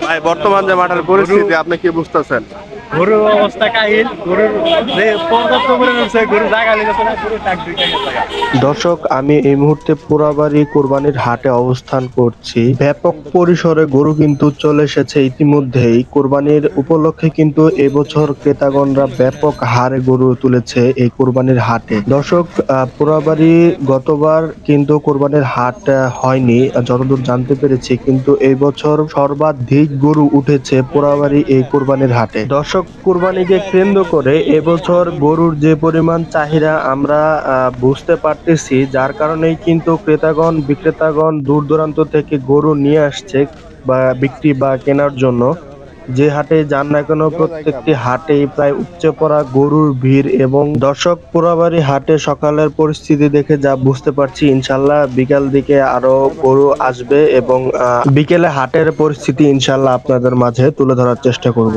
ভাই বর্তমান যে মাঠের পরিস্থিতি আপনি কি বুঝতেছেন? গরুর অবস্থা কাহিল, গরুর যে পর্যাপ্ত করে রয়েছে, গরু জায়গা নিতেছে না, গরু টাক দুইটা গেছে। দর্শক, আমি এই মুহূর্তে পোড়াবাড়ি কোরবানির হাটে অবস্থান করছি। ব্যাপক পরিসরে গরু কিন্তু চলে এসেছে ইতিমধ্যেই। কোরবানির উপলক্ষে কিন্তু এবছর ক্রেতাগণরা ব্যাপক হারে গরু তুলেছে এই কোরবানির হাটে। দর্শক, পোড়াবাড়ি গতবার কিন্তু কোরবানির হাট হয়নি যতদূর জানতে পেরেছি, কিন্তু এই বছর সর্বাধিক গরু উঠেছে পোড়াবাড়ি এই কোরবানির হাটে। দর্শক, কোরবানিকে কেন্দ্র করে এবছর গরুর যে পরিমাণ চাহিদা আমরা বুঝতে পারতেছি, যার কারণেই কিন্তু ক্রেতাগণ বিক্রেতাগণ দূর দূরান্ত থেকে গরু নিয়ে আসছে বা বিক্রি বা কেনার জন্য। যে হাটে যান না কেন, প্রত্যেকটি হাটেই প্রায় উপচে পড়া গরুর ভিড়। এবং দর্শক, পোড়াবাড়ি হাটে সকালের পরিস্থিতি দেখে যা বুঝতে পারছি, ইনশাল্লাহ বিকাল দিকে আরো গরু আসবে এবং বিকেলে হাটের পরিস্থিতি ইনশাল্লাহ আপনাদের মাঝে তুলে ধরার চেষ্টা করব।